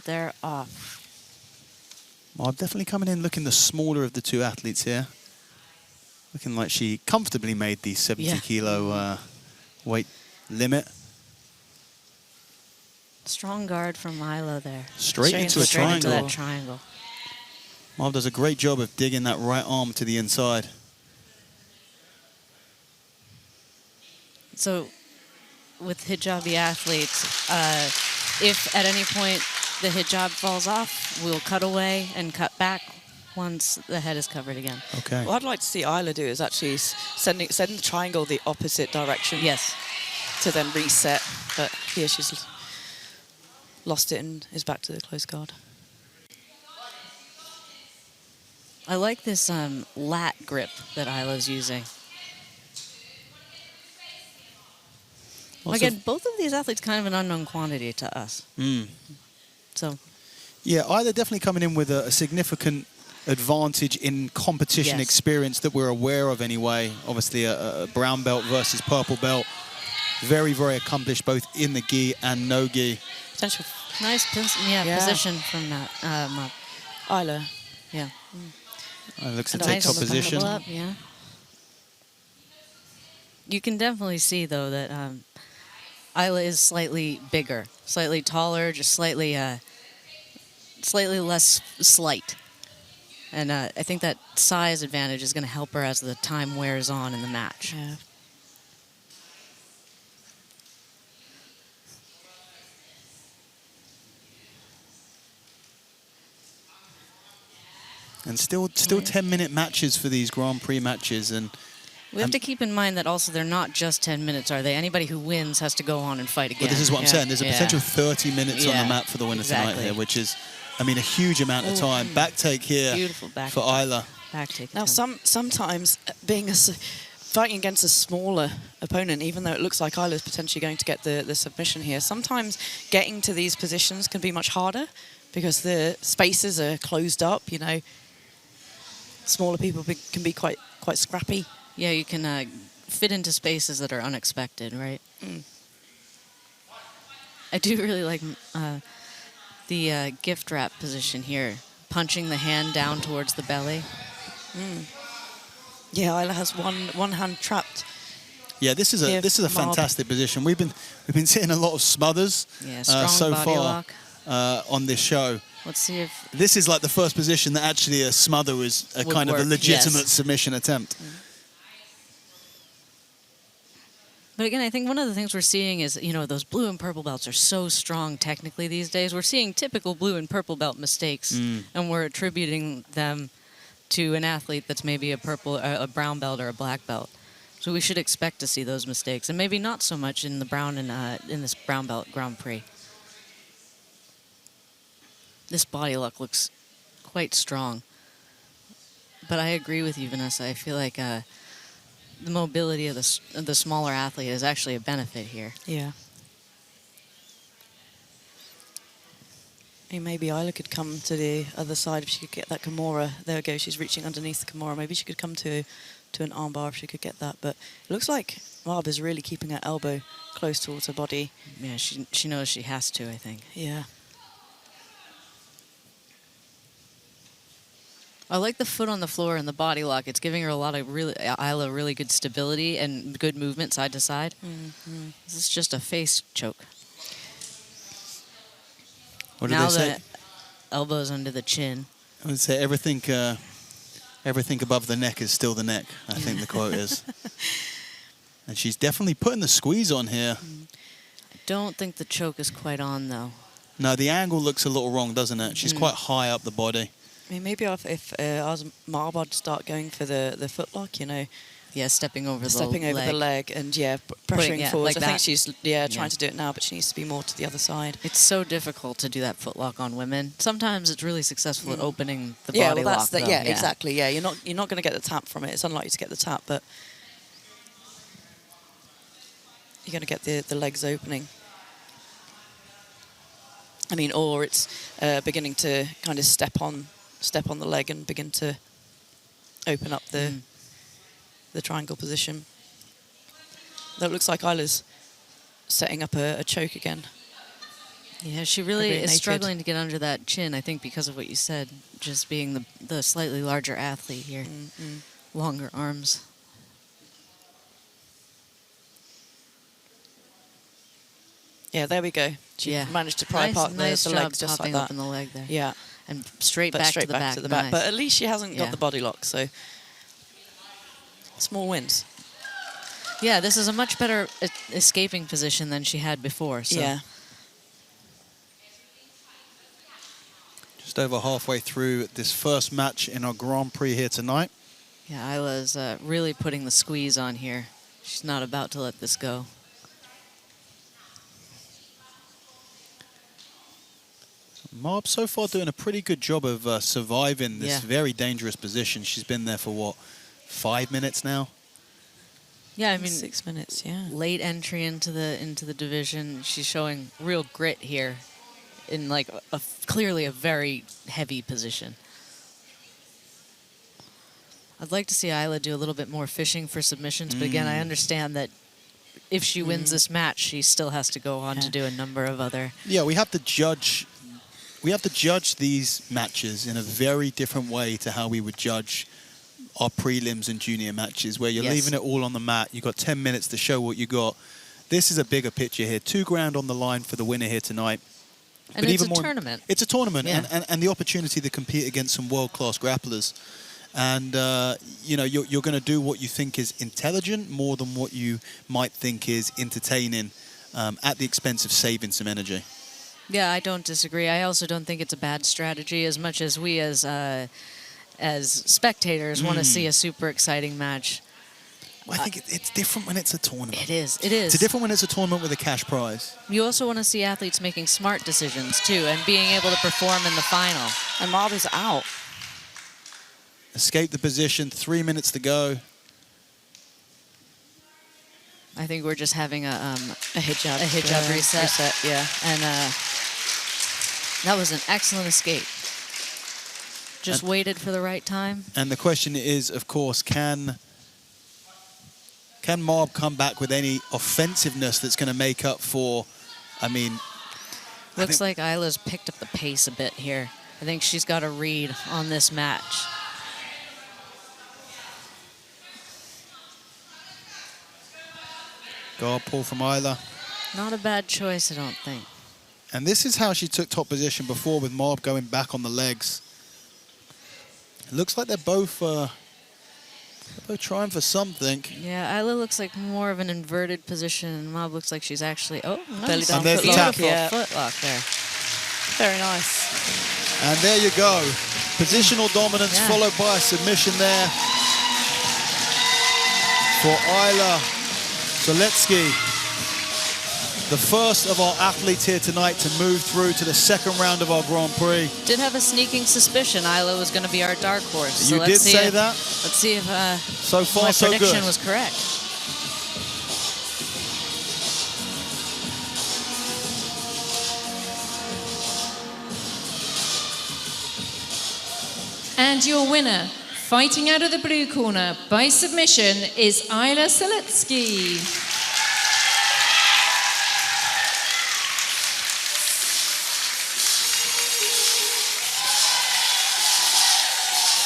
And they're off. Maab definitely coming in looking the smaller of the two athletes here. Looking like she comfortably made the 70-kilo weight limit. Strong guard from Aila there. Straight into a triangle. Into that triangle. Maab does a great job of digging that right arm to the inside. So with hijabi athletes, if at any point the hijab falls off, we'll cut away and cut back once the head is covered again. Okay. What I'd like to see Aila do is actually send the triangle the opposite direction. Yes. To then reset. But here she's lost it and is back to the close guard. I like this lat grip that Aila's using. Again, both of these athletes kind of an unknown quantity to us. So, yeah, Aila definitely coming in with a significant advantage in competition experience that we're aware of anyway. Obviously, a brown belt versus purple belt. Very, very accomplished both in the gi and no gi. Potential. Nice position from that. Aila. Yeah. Looks to take top position. Up, yeah. You can definitely see, though, that Aila is slightly bigger, slightly taller, just slightly less slight. And I think that size advantage is going to help her as the time wears on in the match. Yeah. And still 10-minute matches for these Grand Prix matches. And we have to keep in mind that also they're not just 10 minutes, are they? Anybody who wins has to go on and fight again. Well, this is what I'm saying. There's a potential 30 minutes on the mat for the winner tonight here, which is, I mean, a huge amount of time. Back take here for Aila. Back take. Now, sometimes fighting against a smaller opponent, even though it looks like Aila's potentially going to get the submission here, sometimes getting to these positions can be much harder because the spaces are closed up, you know. Smaller people can be quite scrappy. Yeah, you can fit into spaces that are unexpected, right? I do really like the gift wrap position here, punching the hand down towards the belly. Yeah, Aila has one hand trapped. Yeah, this is a fantastic position. We've been seeing a lot of smothers so far on this show. Let's see if this is like the first position that actually a smother is a kind of a legitimate submission attempt. But again, I think one of the things we're seeing is, you know, those blue and purple belts are so strong technically these days. We're seeing typical blue and purple belt mistakes, and we're attributing them to an athlete that's maybe a brown belt or a black belt. So we should expect to see those mistakes, and maybe not so much in the brown and in this brown belt Grand Prix. This body lock looks quite strong. But I agree with you, Vanessa. I feel like the mobility of the smaller athlete is actually a benefit here. Yeah. Maybe Aila could come to the other side if she could get that Kimura. There we go, she's reaching underneath the Kimura. Maybe she could come to an armbar if she could get that. But it looks like Maab is really keeping her elbow close towards her body. Yeah, she knows she has to, I think. Yeah. I like the foot on the floor and the body lock. It's giving her a lot of Aila really good stability and good movement side to side. This is just a face choke. What did they say? Now the elbows under the chin. I would say everything above the neck is still the neck, I think the quote is. And she's definitely putting the squeeze on here. I don't think the choke is quite on, though. No, the angle looks a little wrong, doesn't it? She's quite high up the body. I mean, maybe if I was Maab, I'd start going for the footlock, you know. Yeah, stepping over the leg and, pressuring forward. Like I think she's trying to do it now, but she needs to be more to the other side. It's so difficult to do that footlock on women. Sometimes it's really successful at opening the body lock. Exactly. Yeah, you're not going to get the tap from it. It's unlikely to get the tap, but you're going to get the legs opening. I mean, or it's beginning to kind of step on the leg and begin to open up the triangle position. That looks like Aila's setting up a choke again. Yeah, she really a bit is naked. struggling to get under that chin, I think, because of what you said, just being the slightly larger athlete here. Longer arms. Yeah, there we go. She managed to pry apart nice the job legs just like popping that. open the leg there. Yeah, And straight but back straight to the back. to the back. Nice. But at least she hasn't Yeah. got the body lock, so small wins. Yeah, this is a much better escaping position than she had before. So. Yeah. Just over halfway through this first match in our Grand Prix here tonight. Yeah, Aila's really putting the squeeze on here. She's not about to let this go. Maab so far doing a pretty good job of surviving this very dangerous position. She's been there for, what, 5 minutes now? Yeah, I mean, 6 minutes, yeah. late entry into the division. She's showing real grit here in like clearly a very heavy position. I'd like to see Aila do a little bit more fishing for submissions, but again, I understand that if she wins this match, she still has to go on to do a number of other. Yeah, we have to judge these matches in a very different way to how we would judge our prelims and junior matches, where you're leaving it all on the mat. You've got 10 minutes to show what you got. This is a bigger picture here. $2 grand on the line for the winner here tonight. And but it's even a tournament. It's a tournament, Yeah. and the opportunity to compete against some world-class grapplers. And, you know, you're going to do what you think is intelligent more than what you might think is entertaining at the expense of saving some energy. Yeah, I don't disagree. I also don't think it's a bad strategy as much as we as spectators want to see a super exciting match. I think it's different when it's a tournament. It is. It is. It's different when it's a tournament with a cash prize. You also want to see athletes making smart decisions, too, and being able to perform in the final. And Maab is out. Escape the position, 3 minutes to go. I think we're just having a hijab reset. Yeah. And that was an excellent escape. Just waited for the right time. And the question is, of course, can Maab come back with any offensiveness that's going to make up for, I mean... Looks like Aila's picked up the pace a bit here. I think she's got a read on this match. Guard pull from Aila. Not a bad choice, I don't think. And this is how she took top position before, with Maab going back on the legs. It looks like they're both trying for something. Yeah, Aila looks like more of an inverted position, and Maab looks like she's actually... Oh, nice. Belly down, And there's the footlock. tap. Beautiful footlock there. Very nice. And there you go. Positional dominance followed by a submission there for Aila Solecki. The first of our athletes here tonight to move through to the second round of our Grand Prix. Did have a sneaking suspicion Aila was going to be our dark horse. So You did say that? Let's see if so far, my so prediction good. was correct. And your winner, fighting out of the blue corner by submission, is Aila Solecki.